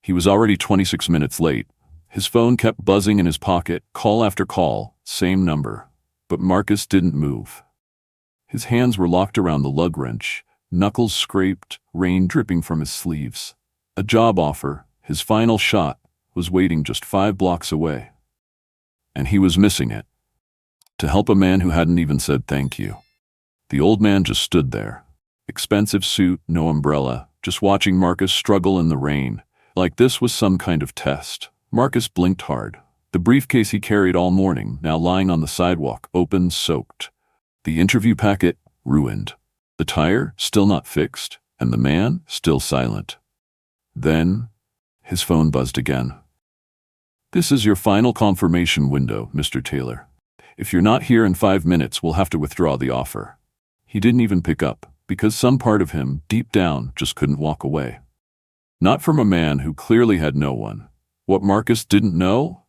He was already 26 minutes late. His phone kept buzzing in his pocket, call after call, same number. But Marcus didn't move. His hands were locked around the lug wrench, knuckles scraped, rain dripping from his sleeves. A job offer, his final shot, was waiting just 5 blocks away. And he was missing it. To help a man who hadn't even said thank you. The old man just stood there. Expensive suit, no umbrella, just watching Marcus struggle in the rain. Like this was some kind of test. Marcus blinked hard. The briefcase he carried all morning, now lying on the sidewalk, open, soaked. The interview packet, ruined. The tire, still not fixed, and the man, still silent. Then, his phone buzzed again. "This is your final confirmation window, Mr. Taylor. If you're not here in 5 minutes, we'll have to withdraw the offer." He didn't even pick up, because some part of him, deep down, just couldn't walk away. Not from a man who clearly had no one. What Marcus didn't know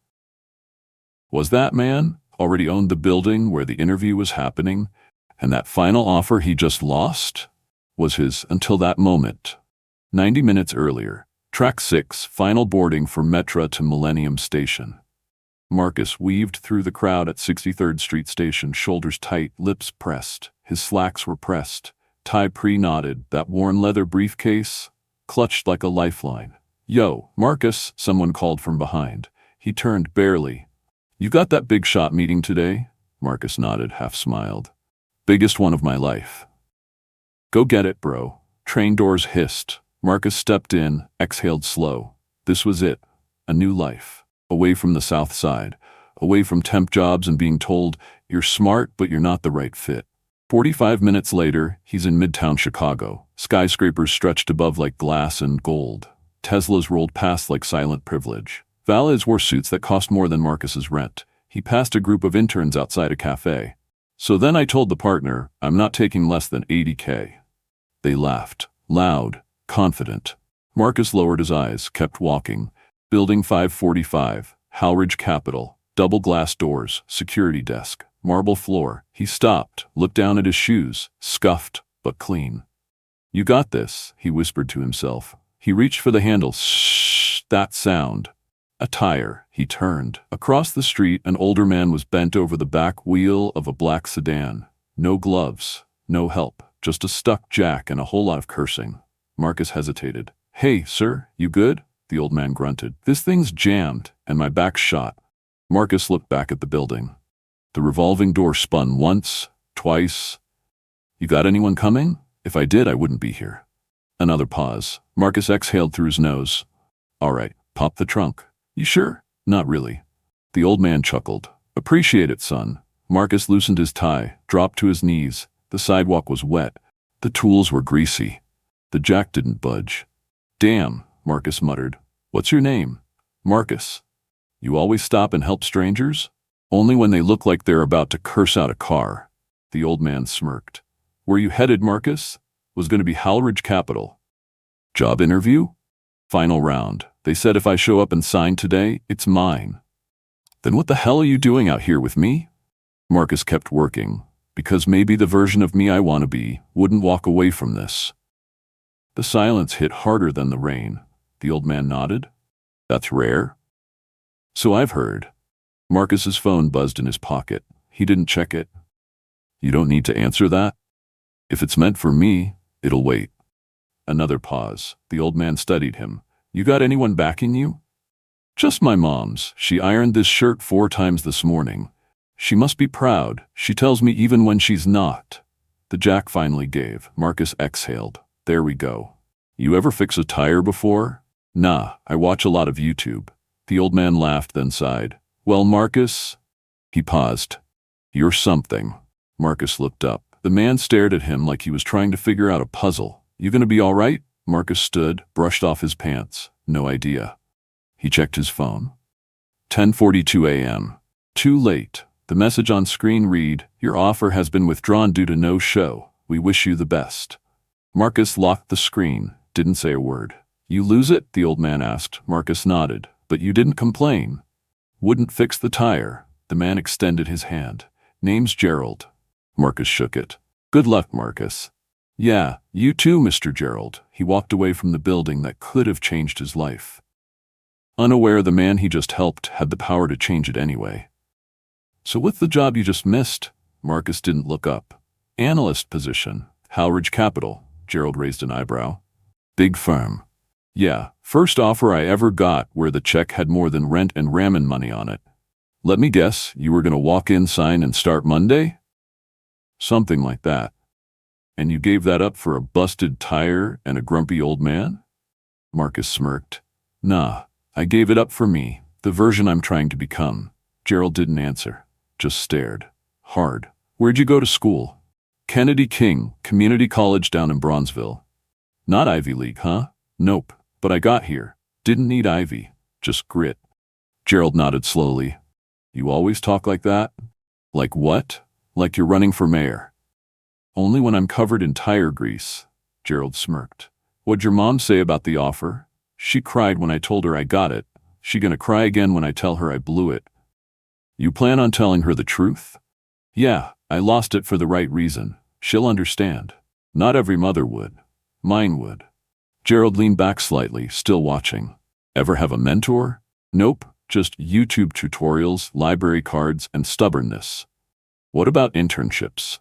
was that man already owned the building where the interview was happening, and that final offer he just lost was his until that moment. 90 minutes earlier, Track 6, final boarding for Metra to Millennium Station. Marcus weaved through the crowd at 63rd Street Station, shoulders tight, lips pressed. His slacks were pressed, tie pre-knotted, that worn leather briefcase clutched like a lifeline. "Yo, Marcus," someone called from behind. He turned barely. "You got that big shot meeting today?" Marcus nodded, half smiled. "Biggest one of my life." "Go get it, bro." Train doors hissed. Marcus stepped in, exhaled slow. This was it. A new life. Away from the South Side. Away from temp jobs and being told, "You're smart, but you're not the right fit." 45 minutes later, he's in Midtown Chicago. Skyscrapers stretched above like glass and gold. Teslas rolled past like silent privilege. Valets wore suits that cost more than Marcus's rent. He passed a group of interns outside a cafe. "So then I told the partner, I'm not taking less than 80K. They laughed. Loud, confident. Marcus lowered his eyes, kept walking. Building 545, Howridge Capital. Double glass doors, security desk, marble floor. He stopped, looked down at his shoes, scuffed, but clean. "You got this," he whispered to himself. He reached for the handle. Shh, that sound. A tire. He turned. Across the street, an older man was bent over the back wheel of a black sedan. No gloves, no help, just a stuck jack and a whole lot of cursing. Marcus hesitated. "Hey, sir, you good?" The old man grunted. "This thing's jammed, and my back's shot." Marcus looked back at the building. The revolving door spun once, twice. "You got anyone coming? If I did, I wouldn't be here." Another pause. Marcus exhaled through his nose. "All right, pop the trunk." "You sure?" "Not really." The old man chuckled. "Appreciate it, son." Marcus loosened his tie, dropped to his knees. The sidewalk was wet. The tools were greasy. The jack didn't budge. "Damn," Marcus muttered. "What's your name?" "Marcus." "You always stop and help strangers?" "Only when they look like they're about to curse out a car." The old man smirked. "Where you headed, Marcus?" "Was going to be Howridge Capital." "Job interview?" "Final round. They said if I show up and sign today, it's mine." "Then what the hell are you doing out here with me?" Marcus kept working, because maybe the version of me I want to be wouldn't walk away from this. The silence hit harder than the rain. The old man nodded. "That's rare." "So I've heard." Marcus's phone buzzed in his pocket. He didn't check it. "You don't need to answer that. If it's meant for me, it'll wait." Another pause. The old man studied him. "You got anyone backing you?" "Just my mom's. She ironed this shirt 4 times this morning. She must be proud. She tells me even when she's not." The jack finally gave. Marcus exhaled. "There we go." "You ever fix a tire before?" "Nah, I watch a lot of YouTube." The old man laughed, then sighed. "Well, Marcus..." He paused. "You're something." Marcus looked up. The man stared at him like he was trying to figure out a puzzle. "You gonna be all right?" Marcus stood, brushed off his pants. "No idea." He checked his phone. 10:42 a.m. "Too late." The message on screen read, "Your offer has been withdrawn due to no show. We wish you the best." Marcus locked the screen, didn't say a word. "You lose it?" the old man asked. Marcus nodded. "But you didn't complain." "Wouldn't fix the tire." The man extended his hand. "Name's Gerald." Marcus shook it. "Good luck, Marcus." "Yeah, you too, Mr. Gerald." He walked away from the building that could have changed his life. unaware the man he just helped had the power to change it anyway. So what's the job you just missed? Marcus didn't look up. Analyst position. Howridge Capital. Gerald raised an eyebrow. Big firm. Yeah, first offer I ever got where the check had more than rent and ramen money on it. Let me guess, you were going to walk in, sign, and start Monday? Something like that. And you gave that up for a busted tire and a grumpy old man? Marcus smirked. Nah, I gave it up for me, the version I'm trying to become. Gerald didn't answer, just stared. Hard. Where'd you go to school? Kennedy King, Community College down in Bronzeville. Not Ivy League, huh? Nope, but I got here. Didn't need Ivy, just grit. Gerald nodded slowly. You always talk like that? Like what? Like you're running for mayor. Only when I'm covered in tire grease. Gerald smirked. What'd your mom say about the offer? She cried when I told her I got it. She gonna cry again when I tell her I blew it. You plan on telling her the truth? Yeah, I lost it for the right reason. She'll understand. Not every mother would. Mine would. Gerald leaned back slightly, still watching. Ever have a mentor? Nope, just YouTube tutorials, library cards, and stubbornness. What about internships?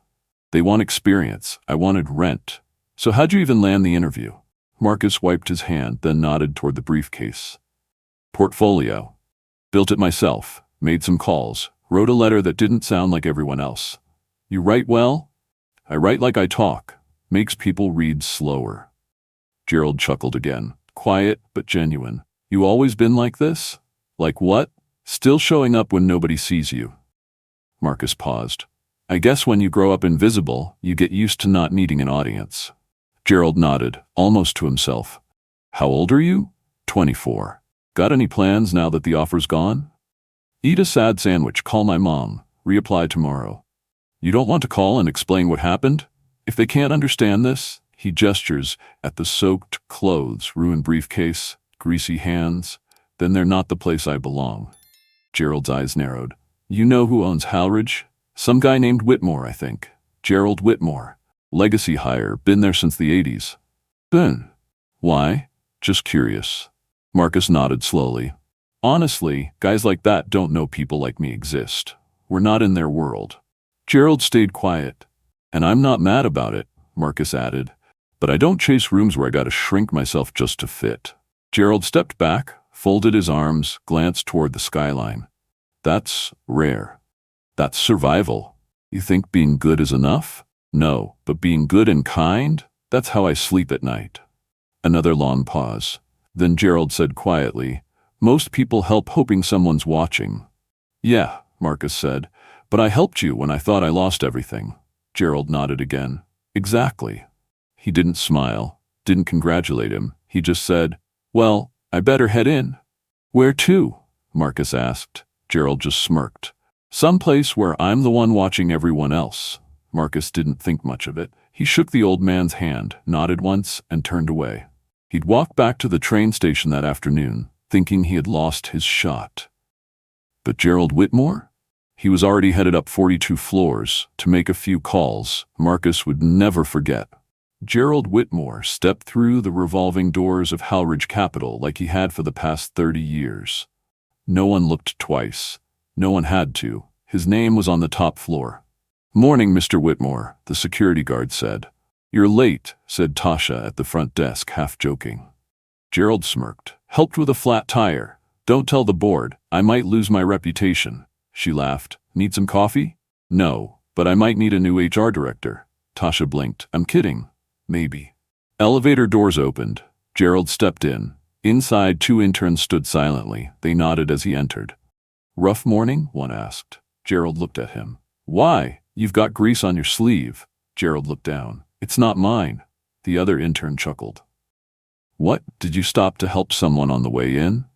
They want experience. I wanted rent. So how'd you even land the interview? Marcus wiped his hand, then nodded toward the briefcase. Portfolio. Built it myself, made some calls, wrote a letter that didn't sound like everyone else. You write well? I write like I talk. Makes people read slower. Gerald chuckled again, quiet but genuine. You always been like this? Like what? Still showing up when nobody sees you. Marcus paused. I guess when you grow up invisible, you get used to not needing an audience. Gerald nodded, almost to himself. How old are you? 24. Got any plans now that the offer's gone? Eat a sad sandwich, call my mom, reapply tomorrow. You don't want to call and explain what happened? If they can't understand this, he gestures at the soaked clothes, ruined briefcase, greasy hands, then they're not the place I belong. Gerald's eyes narrowed. You know who owns Howridge? Some guy named Whitmore, I think. Gerald Whitmore. Legacy hire, been there since the 80s. Then. Why? Just curious. Marcus nodded slowly. Honestly, guys like that don't know people like me exist. We're not in their world. Gerald stayed quiet. And I'm not mad about it, Marcus added. But I don't chase rooms where I gotta shrink myself just to fit. Gerald stepped back, folded his arms, glanced toward the skyline. That's rare. That's survival. You think being good is enough? No, but being good and kind? That's how I sleep at night. Another long pause. Then Gerald said quietly, Most people help hoping someone's watching. Yeah, Marcus said, but I helped you when I thought I lost everything. Gerald nodded again. Exactly. He didn't smile, didn't congratulate him. He just said, Well, I better head in. Where to? Marcus asked. Gerald just smirked. Someplace where I'm the one watching everyone else. Marcus didn't think much of it. He shook the old man's hand, nodded once, and turned away. He'd walked back to the train station that afternoon, thinking he had lost his shot. But Gerald Whitmore? He was already headed up 42 floors to make a few calls Marcus would never forget. Gerald Whitmore stepped through the revolving doors of Howridge Capital like he had for the past 30 years. No one looked twice. No one had to. His name was on the top floor. Morning, Mr. Whitmore, the security guard said. You're late, said Tasha at the front desk, half joking. Gerald smirked. Helped with a flat tire. Don't tell the board, I might lose my reputation. She laughed. Need some coffee? No, but I might need a new HR director. Tasha blinked. I'm kidding. Maybe. Elevator doors opened. Gerald stepped in. Inside, 2 interns stood silently. They nodded as he entered. Rough morning? One asked. Gerald looked at him. Why? You've got grease on your sleeve. Gerald looked down. It's not mine. The other intern chuckled. What? Did you stop to help someone on the way in?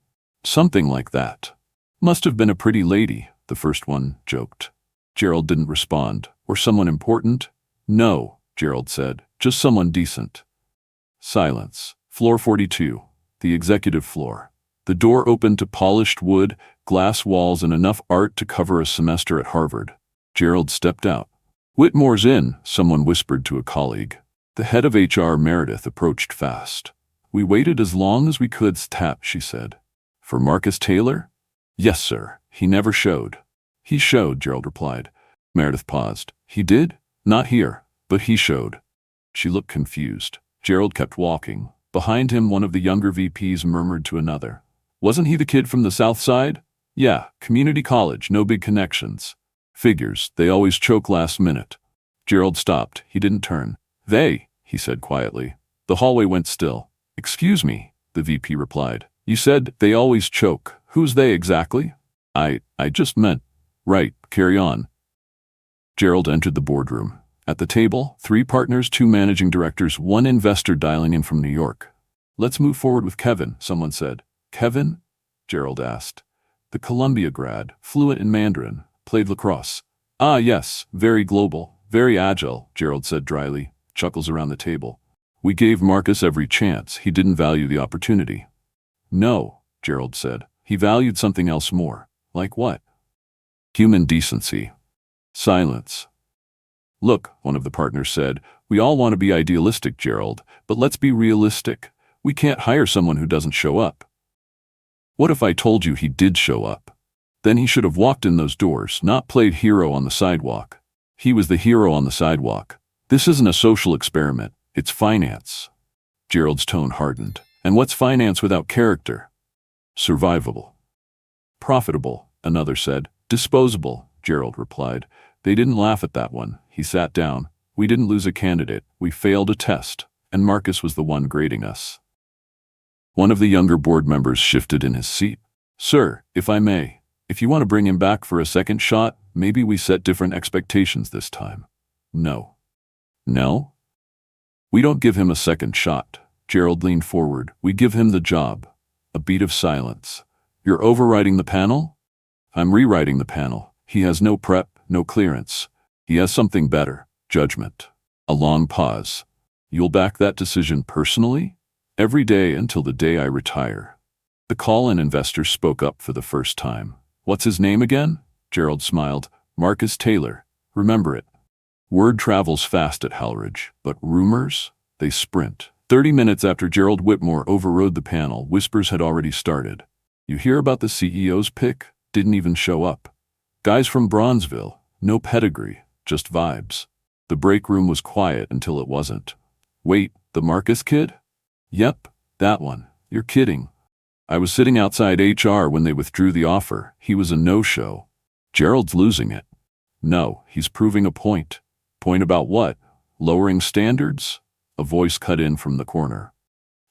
Something like that. Must have been a pretty lady, the first one joked. Gerald didn't respond. Or someone important? No, Gerald said. Just someone decent. Silence. Floor 42. The executive floor. The door opened to polished wood, glass walls, and enough art to cover a semester at Harvard. Gerald stepped out. Whitmore's in, someone whispered to a colleague. The head of HR, Meredith, approached fast. We waited as long as we could. Tap, she said. For Marcus Taylor? Yes, sir. He never showed. He showed, Gerald replied. Meredith paused. He did? Not here, but he showed. She looked confused. Gerald kept walking. Behind him, one of the younger VPs murmured to another. Wasn't he the kid from the South Side? Yeah, community college, no big connections. Figures, they always choke last minute. Gerald stopped. He didn't turn. They, he said quietly. The hallway went still. Excuse me, the VP replied. You said they always choke. Who's they exactly? I just meant. Right, carry on. Gerald entered the boardroom. At the table, 3 partners, 2 managing directors, 1 investor dialing in from New York. Let's move forward with Kevin, someone said. Kevin? Gerald asked. The Columbia grad, fluent in Mandarin, played lacrosse. Ah, yes, very global, very agile, Gerald said dryly, chuckles around the table. We gave Marcus every chance. He didn't value the opportunity. No, Gerald said. He valued something else more. Like what? Human decency. Silence. Look, one of the partners said, we all want to be idealistic, Gerald, but let's be realistic. We can't hire someone who doesn't show up. What if I told you he did show up? Then he should have walked in those doors, not played hero on the sidewalk. He was the hero on the sidewalk. This isn't a social experiment. It's finance. Gerald's tone hardened. And what's finance without character? Survivable. Profitable, another said. Disposable, Gerald replied. They didn't laugh at that one. He sat down. We didn't lose a candidate. We failed a test. And Marcus was the one grading us. One of the younger board members shifted in his seat. Sir, if I may, if you want to bring him back for a second shot, maybe we set different expectations this time. No. No? We don't give him a second shot. Gerald leaned forward. We give him the job. A beat of silence. You're overriding the panel? I'm rewriting the panel. He has no prep, no clearance. He has something better. Judgment. A long pause. You'll back that decision personally? Every day until the day I retire. The call-in investor spoke up for the first time. What's his name again? Gerald smiled. Marcus Taylor. Remember it. Word travels fast at Halridge, but rumors? They sprint. 30 minutes after Gerald Whitmore overrode the panel, whispers had already started. You hear about the CEO's pick? Didn't even show up. Guys from Bronzeville. No pedigree, just vibes. The break room was quiet until it wasn't. Wait, the Marcus kid? Yep, that one. You're kidding. I was sitting outside HR when they withdrew the offer. He was a no-show. Gerald's losing it. No, he's proving a point. Point about what? Lowering standards? A voice cut in from the corner.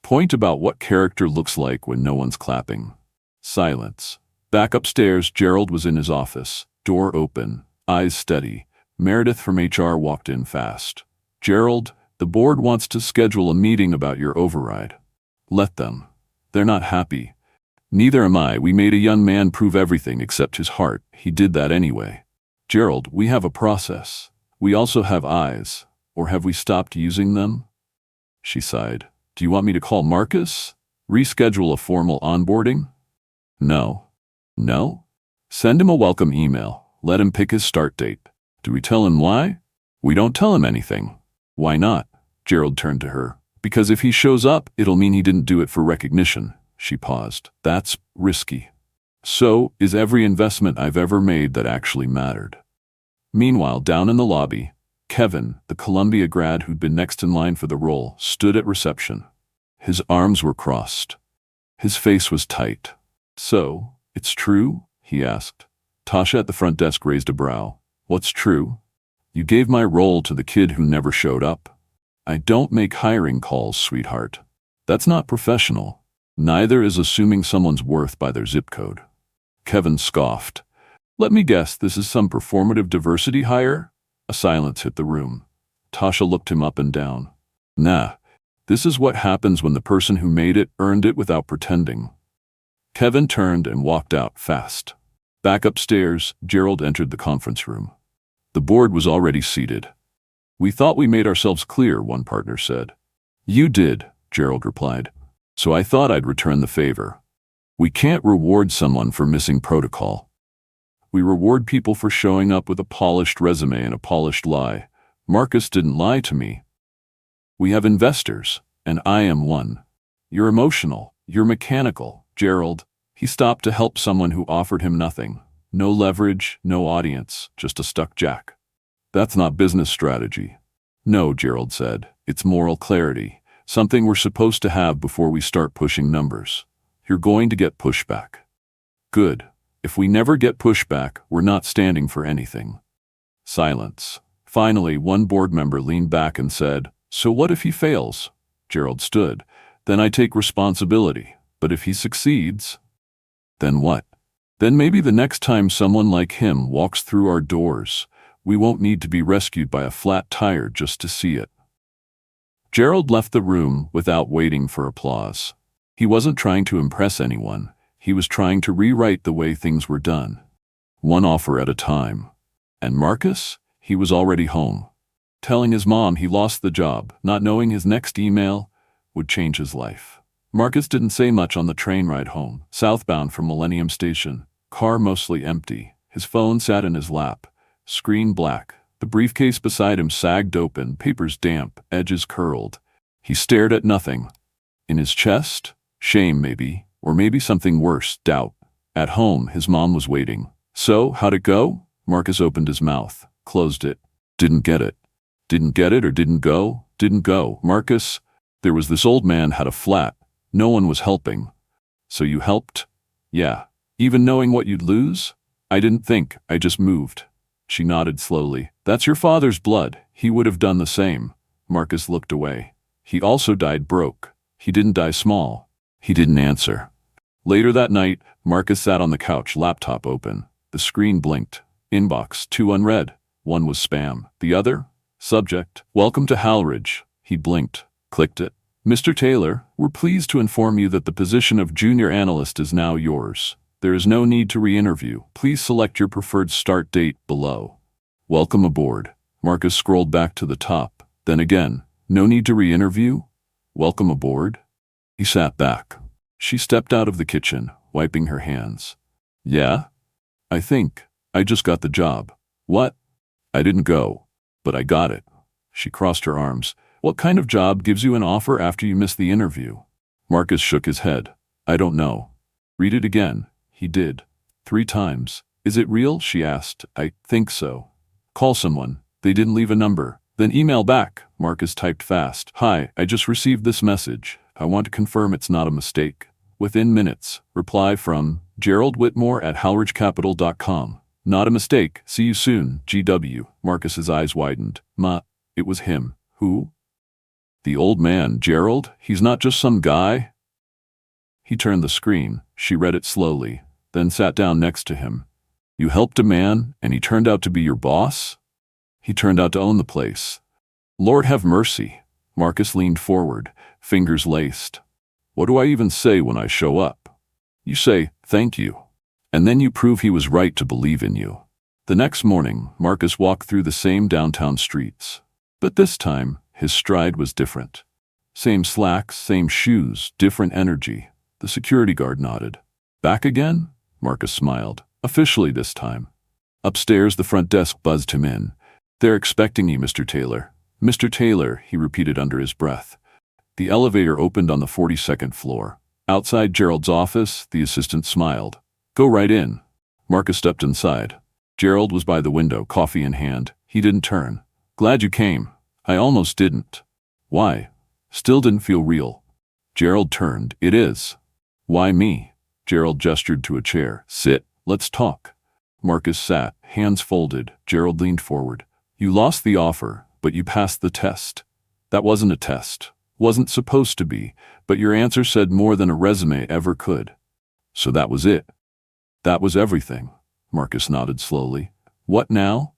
Point about what character looks like when no one's clapping. Silence. Back upstairs, Gerald was in his office. Door open, eyes steady. Meredith from HR walked in fast. Gerald, the board wants to schedule a meeting about your override. Let them. They're not happy. Neither am I. We made a young man prove everything except his heart. He did that anyway. Gerald, we have a process. We also have eyes. Or have we stopped using them? She sighed. Do you want me to call Marcus? Reschedule a formal onboarding? No. No? Send him a welcome email. Let him pick his start date. Do we tell him why? We don't tell him anything. Why not? Gerald turned to her. Because if he shows up, it'll mean he didn't do it for recognition. She paused. That's risky. So is every investment I've ever made that actually mattered. Meanwhile, down in the lobby, Kevin, the Columbia grad who'd been next in line for the role, stood at reception. His arms were crossed. His face was tight. So, it's true? He asked. Tasha at the front desk raised a brow. What's true? You gave my role to the kid who never showed up. I don't make hiring calls, sweetheart. That's not professional. Neither is assuming someone's worth by their zip code. Kevin scoffed. Let me guess, this is some performative diversity hire? A silence hit the room. Tasha looked him up and down. Nah, this is what happens when the person who made it earned it without pretending. Kevin turned and walked out fast. Back upstairs, Gerald entered the conference room. The board was already seated. We thought we made ourselves clear, one partner said. You did, Gerald replied. So I thought I'd return the favor. We can't reward someone for missing protocol. We reward people for showing up with a polished resume and a polished lie. Marcus didn't lie to me. We have investors, and I am one. You're emotional. You're mechanical, Gerald. He stopped to help someone who offered him nothing. No leverage, no audience, just a stuck jack. That's not business strategy. No, Gerald said. It's moral clarity. Something we're supposed to have before we start pushing numbers. You're going to get pushback. Good. If we never get pushback, we're not standing for anything. Silence. Finally, one board member leaned back and said, "So what if he fails?" Gerald stood. "Then I take responsibility. But if he succeeds, then what? Then maybe the next time someone like him walks through our doors, we won't need to be rescued by a flat tire just to see it." Gerald left the room without waiting for applause. He wasn't trying to impress anyone. He was trying to rewrite the way things were done. One offer at a time. And Marcus? He was already home. Telling his mom he lost the job, not knowing his next email would change his life. Marcus didn't say much on the train ride home, southbound from Millennium Station. Car mostly empty. His phone sat in his lap. Screen black. The briefcase beside him sagged open, papers damp, edges curled. He stared at nothing. In his chest? Shame, maybe. Or maybe something worse, doubt. At home, his mom was waiting. "So, how'd it go?" Marcus opened his mouth, closed it. "Didn't get it." "Didn't get it or didn't go?" "Didn't go." "Marcus, there was this old man had a flat. No one was helping." "So you helped?" "Yeah. Even knowing what you'd lose?" "I didn't think, I just moved." She nodded slowly. "That's your father's blood. He would have done the same." Marcus looked away. "He also died broke. He didn't die small." He didn't answer. Later that night, Marcus sat on the couch, laptop open. The screen blinked. Inbox, 2 unread. One was spam. The other? Subject, "Welcome to Halridge." He blinked, clicked it. "Mr. Taylor, we're pleased to inform you that the position of junior analyst is now yours. There is no need to re-interview. Please select your preferred start date below." "Welcome aboard." Marcus scrolled back to the top. Then again, "No need to re-interview? Welcome aboard?" He sat back. She stepped out of the kitchen, wiping her hands. "Yeah? I think. I just got the job." "What?" "I didn't go. But I got it." She crossed her arms. "What kind of job gives you an offer after you miss the interview?" Marcus shook his head. "I don't know." "Read it again." He did. 3 times. "Is it real?" she asked. "I think so." "Call someone." They didn't leave a number. "Then email back." Marcus typed fast. "Hi, I just received this message. I want to confirm it's not a mistake." Within minutes, reply from Gerald Whitmore at halridgecapital.com. "Not a mistake. See you soon, GW." Marcus's eyes widened. It was him. Who? The old man, Gerald? He's not just some guy? He turned the screen. She read it slowly, then sat down next to him. "You helped a man, and he turned out to be your boss?" "He turned out to own the place." "Lord have mercy." Marcus leaned forward, fingers laced. "What do I even say when I show up?" "You say, thank you. And then you prove he was right to believe in you." The next morning, Marcus walked through the same downtown streets. But this time, his stride was different. Same slacks, same shoes, different energy. The security guard nodded. "Back again?" Marcus smiled. "Officially this time." Upstairs, the front desk buzzed him in. "They're expecting you, Mr. Taylor." "Mr. Taylor," he repeated under his breath. The elevator opened on the 42nd floor. Outside Gerald's office, the assistant smiled. "Go right in." Marcus stepped inside. Gerald was by the window, coffee in hand. He didn't turn. "Glad you came." "I almost didn't." "Why?" "Still didn't feel real." Gerald turned. "It is." "Why me?" Gerald gestured to a chair. "Sit. Let's talk." Marcus sat, hands folded. Gerald leaned forward. "You lost the offer, but you passed the test." "That wasn't a test. Wasn't supposed to be, but your answer said more than a resume ever could." "So that was it?" "That was everything." Marcus nodded slowly. "What now?"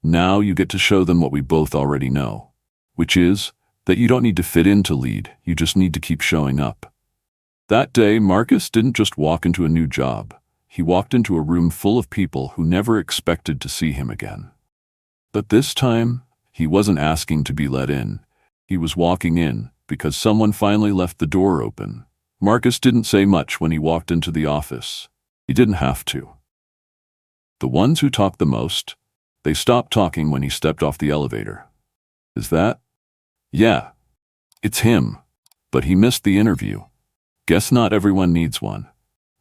"Now you get to show them what we both already know. Which is, that you don't need to fit in to lead, you just need to keep showing up." That day, Marcus didn't just walk into a new job. He walked into a room full of people who never expected to see him again. But this time, he wasn't asking to be let in. He was walking in, because someone finally left the door open. Marcus didn't say much when he walked into the office. He didn't have to. The ones who talked the most, they stopped talking when he stepped off the elevator. "Is that?" "Yeah. It's him. But he missed the interview." "Guess not everyone needs one."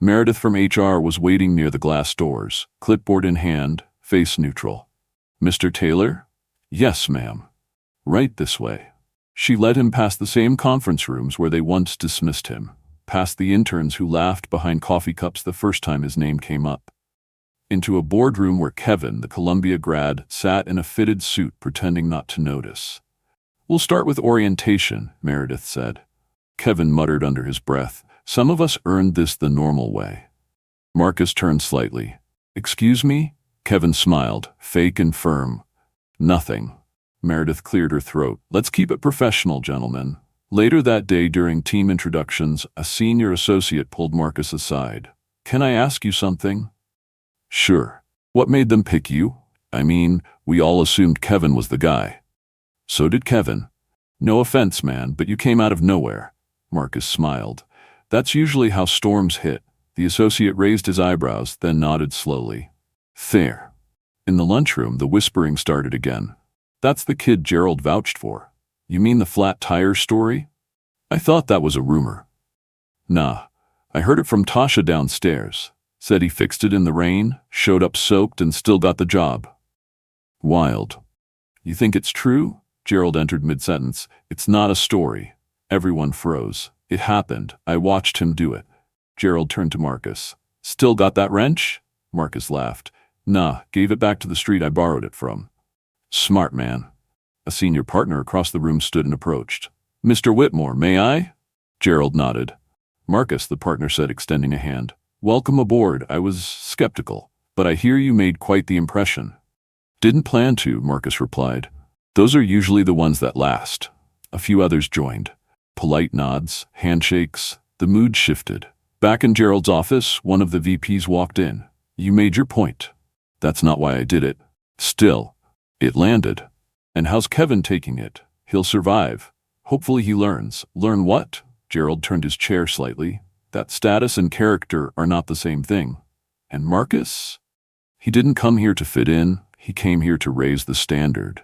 Meredith from HR was waiting near the glass doors, clipboard in hand, face neutral. "Mr. Taylor?" "Yes, ma'am." "Right this way." She led him past the same conference rooms where they once dismissed him, past the interns who laughed behind coffee cups the first time his name came up, into a boardroom where Kevin, the Columbia grad, sat in a fitted suit pretending not to notice. "We'll start with orientation," Meredith said. Kevin muttered under his breath, "Some of us earned this the normal way." Marcus turned slightly. "Excuse me?" Kevin smiled, fake and firm. "Nothing." Meredith cleared her throat. "Let's keep it professional, gentlemen." Later that day during team introductions, a senior associate pulled Marcus aside. "Can I ask you something?" "Sure. What made them pick you? I mean, we all assumed Kevin was the guy." "So did Kevin." "No offense, man, but you came out of nowhere." Marcus smiled. "That's usually how storms hit." The associate raised his eyebrows, then nodded slowly. "Fair." In the lunchroom, the whispering started again. "That's the kid Gerald vouched for." "You mean the flat tire story?" "I thought that was a rumor." "Nah, I heard it from Tasha downstairs. Said he fixed it in the rain, showed up soaked, and still got the job." "Wild." "You think it's true?" Gerald entered mid-sentence. "It's not a story." Everyone froze. "It happened. I watched him do it." Gerald turned to Marcus. "Still got that wrench?" Marcus laughed. "Nah, gave it back to the street I borrowed it from." "Smart man." A senior partner across the room stood and approached. "Mr. Whitmore, may I?" Gerald nodded. "Marcus," the partner said, extending a hand. "Welcome aboard. I was skeptical, but I hear you made quite the impression." "Didn't plan to," Marcus replied. "Those are usually the ones that last." A few others joined. Polite nods, handshakes. The mood shifted. Back in Gerald's office, one of the VPs walked in. "You made your point." "That's not why I did it." "Still, it landed." "And how's Kevin taking it?" "He'll survive. Hopefully he learns." "Learn what?" Gerald turned his chair slightly. "That status and character are not the same thing." "And Marcus?" "He didn't come here to fit in. He came here to raise the standard."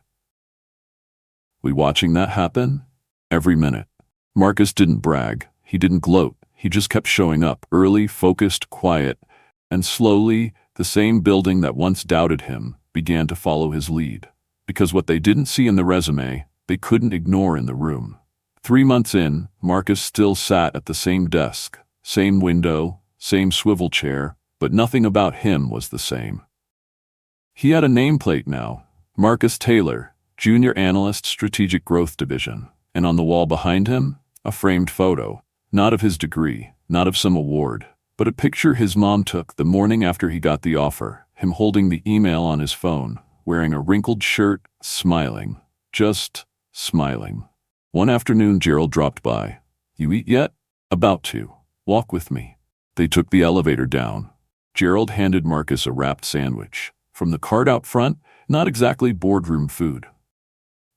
We watching that happen? Every minute. Marcus didn't brag. He didn't gloat. He just kept showing up, early, focused, quiet, and slowly, the same building that once doubted him began to follow his lead. Because what they didn't see in the resume, they couldn't ignore in the room. 3 months in, Marcus still sat at the same desk, same window, same swivel chair, but nothing about him was the same. He had a nameplate now, Marcus Taylor, Junior Analyst, Strategic Growth Division, and on the wall behind him, a framed photo, not of his degree, not of some award, but a picture his mom took the morning after he got the offer, him holding the email on his phone, wearing a wrinkled shirt, smiling, just smiling. One afternoon, Gerald dropped by. "You eat yet?" "About to. Walk with me." They took the elevator down. Gerald handed Marcus a wrapped sandwich. From the cart out front, not exactly boardroom food.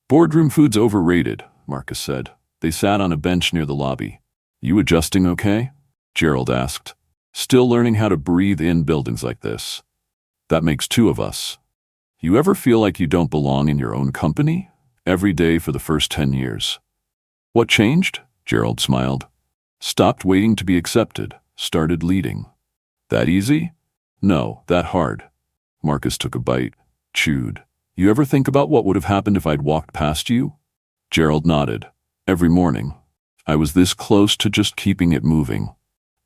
"Boardroom food's overrated," Marcus said. They sat on a bench near the lobby. "You adjusting okay?" Gerald asked. "Still learning how to breathe in buildings like this." "That makes 2 of us." "You ever feel like you don't belong in your own company?" "Every day for the first 10 years. "What changed?" Gerald smiled. "Stopped waiting to be accepted. Started leading." "That easy?" "No, that hard." Marcus took a bite, chewed. "You ever think about what would have happened if I'd walked past you?" Gerald nodded. "Every morning. I was this close to just keeping it moving."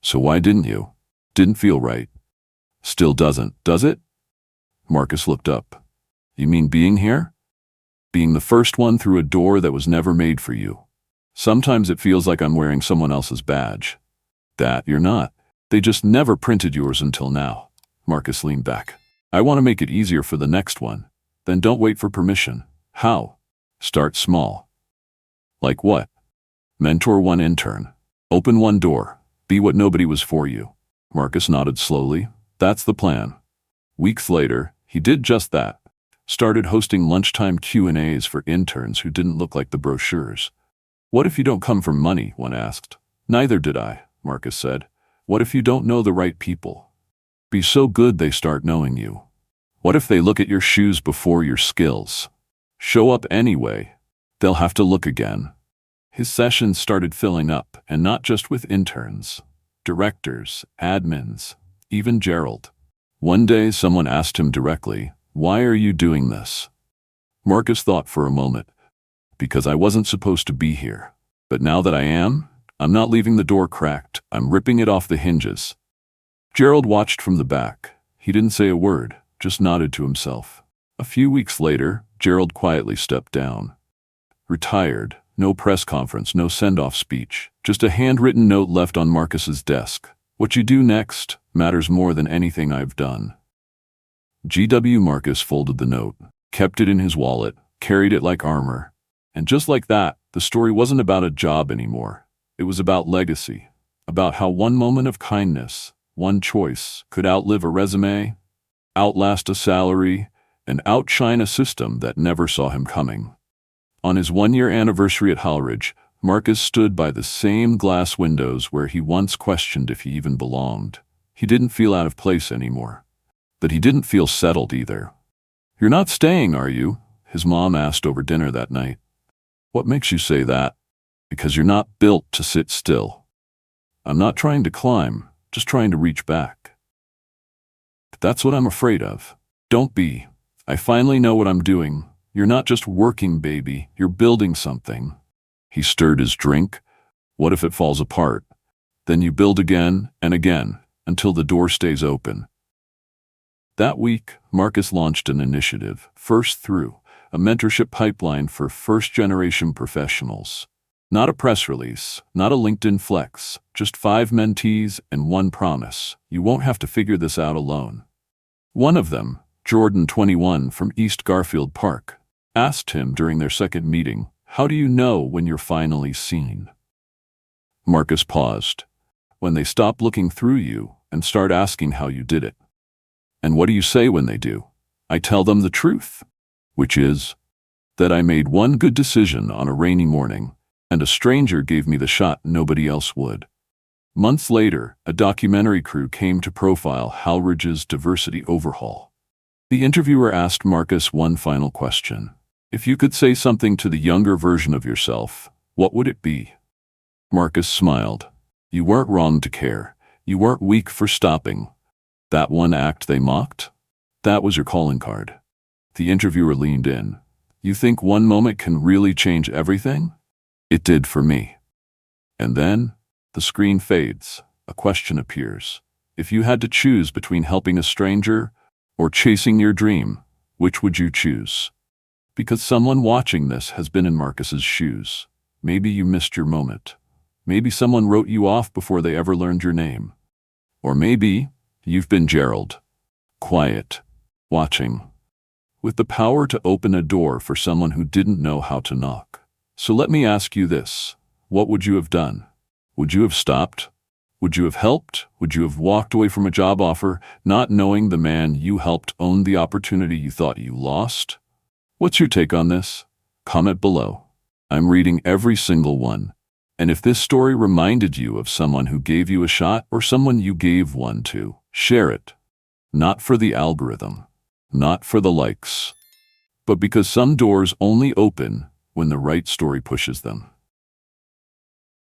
"So why didn't you?" "Didn't feel right." "Still doesn't, does it?" Marcus looked up. "You mean being here?" "Being the first one through a door that was never made for you. Sometimes it feels like I'm wearing someone else's badge." "That you're not. They just never printed yours until now." Marcus leaned back. "I want to make it easier for the next one. Then don't wait for permission." "How?" "Start small." "Like what?" "Mentor 1 intern. Open 1 door. Be what nobody was for you." Marcus nodded slowly. "That's the plan." Weeks later, he did just that. Started hosting lunchtime Q&As for interns who didn't look like the brochures. "What if you don't come from money?" one asked. "Neither did I," Marcus said. "What if you don't know the right people?" "Be so good they start knowing you." "What if they look at your shoes before your skills?" "Show up anyway. They'll have to look again." His sessions started filling up, and not just with interns. directors, admins, even Gerald. One day someone asked him directly, "Why are you doing this?" Marcus thought for a moment. "Because I wasn't supposed to be here. But now that I am, I'm not leaving the door cracked. I'm ripping it off the hinges." Gerald watched from the back. He didn't say a word, just nodded to himself. A few weeks later, Gerald quietly stepped down. Retired, no press conference, no send-off speech, just a handwritten note left on Marcus's desk. "What you do next matters more than anything I've done." G.W. Marcus folded the note, kept it in his wallet, carried it like armor. And just like that, the story wasn't about a job anymore. It was about legacy, about how one moment of kindness, one choice, could outlive a resume, outlast a salary, and outshine a system that never saw him coming. On his one-year anniversary at Halridge, Marcus stood by the same glass windows where he once questioned if he even belonged. He didn't feel out of place anymore. But he didn't feel settled either. "You're not staying, are you?" his mom asked over dinner that night. "What makes you say that?" "Because you're not built to sit still." "I'm not trying to climb, just trying to reach back." "But that's what I'm afraid of." "Don't be. I finally know what I'm doing. You're not just working, baby. You're building something." He stirred his drink. "What if it falls apart? Then you build again and again until the door stays open." That week, Marcus launched an initiative, First Through, a mentorship pipeline for first-generation professionals. Not a press release, not a LinkedIn flex, just 5 mentees and one promise: you won't have to figure this out alone. One of them, Jordan, 21, from East Garfield Park, asked him during their second meeting, "How do you know when you're finally seen?" Marcus paused. "When they stop looking through you and start asking how you did it." "And what do you say when they do?" "I tell them the truth, which is that I made one good decision on a rainy morning, and a stranger gave me the shot nobody else would." Months later, a documentary crew came to profile Halridge's diversity overhaul. The interviewer asked Marcus one final question. "If you could say something to the younger version of yourself, what would it be?" Marcus smiled. "You weren't wrong to care. You weren't weak for stopping. That one act they mocked? That was your calling card." The interviewer leaned in. "You think one moment can really change everything?" "It did for me." And then, the screen fades. A question appears. "If you had to choose between helping a stranger or chasing your dream, which would you choose?" Because someone watching this has been in Marcus's shoes. Maybe you missed your moment. Maybe someone wrote you off before they ever learned your name. Or maybe you've been Gerald. Quiet. Watching. With the power to open a door for someone who didn't know how to knock. So let me ask you this. What would you have done? Would you have stopped? Would you have helped? Would you have walked away from a job offer, not knowing the man you helped owned the opportunity you thought you lost? What's your take on this? Comment below. I'm reading every single one. And if this story reminded you of someone who gave you a shot or someone you gave one to, share it. Not for the algorithm, not for the likes, but because some doors only open when the right story pushes them.